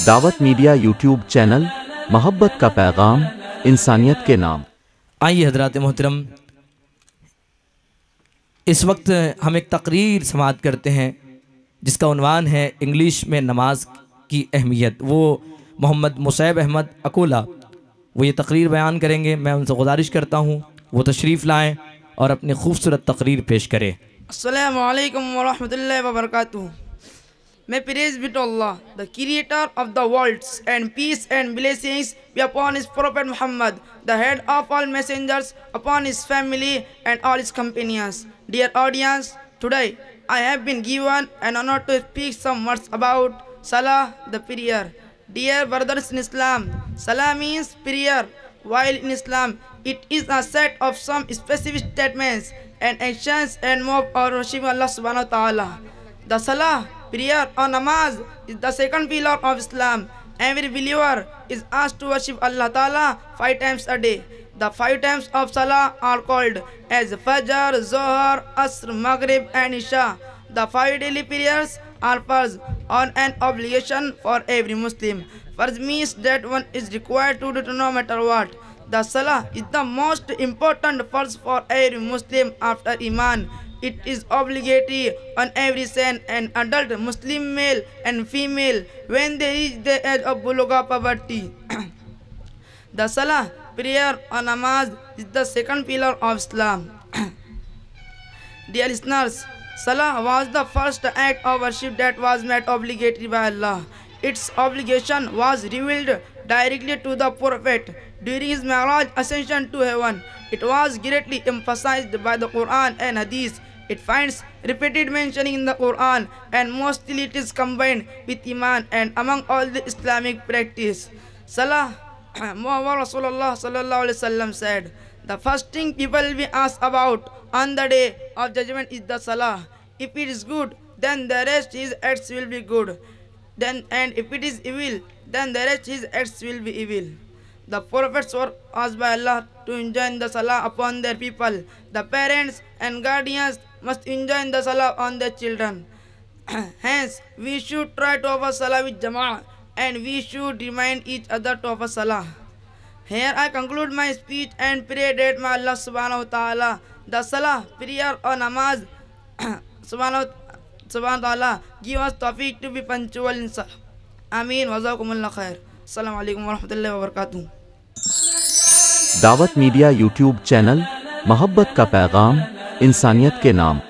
दावत media YouTube channel, मोहब्बत का पैगाम, इंसानियत के नाम। आइए हजरात मोहतरम, इस वक्त हम एक तकरीर समाअत करते हैं जिसका उन्वान है इंग्लिश में नमाज की अहमियत। वो मोहम्मद मुसाब अहमद अकोला वो ये तकरीर बयान करेंगे। मैं उनसे गुजारिश करता हूँ वो तशरीफ़ लाएँ और अपनी खूबसूरत तकरीर पेश करें। अस्सलामु अलैकुम व रहमतुल्लाहि व बरकातुहू। May praise be to Allah, the creator of the worlds, and peace and blessings be upon his prophet Muhammad, the head of all messengers, upon his family and all his companions. Dear audience, today I have been given an honor to speak some words about Salah, the prayer. Dear brothers in Islam, Salah means prayer. While in Islam, it is a set of some specific statements and actions and move or worship Allah subhanahu wa ta'ala. The Salah, prayer or Namaz, is the second pillar of Islam. Every believer is asked to worship Allah Ta'ala 5 times a day. The 5 times of Salah are called as Fajr, Zohar, Asr, Maghrib and Isha. The 5 daily prayers are farz on an obligation for every Muslim. Farz means that one is required to do it no matter what. The Salah is the most important farz for every Muslim after Iman. It is obligatory on every son and adult Muslim male and female when they reach the age of bulugha puberty. The Salah, prayer or Namaz, is the second pillar of Islam. Dear listeners, Salah was the first act of worship that was made obligatory by Allah. Its obligation was revealed directly to the Prophet during his Mi'raj ascension to heaven. It was greatly emphasized by the Quran and Hadith. It finds repeated mentioning in the Quran, and mostly it is combined with Iman and among all the Islamic practice. Salah, Muhammad Rasulullah sallallahu alaihi wasallam said, the first thing people will be asked about on the day of judgment is the Salah. If it is good, then the rest his acts will be good. And if it is evil, then the rest his acts will be evil. The prophets were asked by Allah to enjoin the Salah upon their people. The parents and guardians must enjoin the Salah on their children. Hence, we should try to offer Salah with Jama'ah, and we should remind each other to offer Salah. Here I conclude my speech and pray that may Allah subhanahu wa ta'ala, the Salah, prayer or Namaz, subhanahu wa ta'ala, give us tawfiq to be punctual in Salah. Ameen wa jazakumullah khair. Assalamu alaikum wa rahmatullahi wa barakatuh. दावत media YouTube channel, मोहब्बत का पैगाम, इंसानियत के नाम।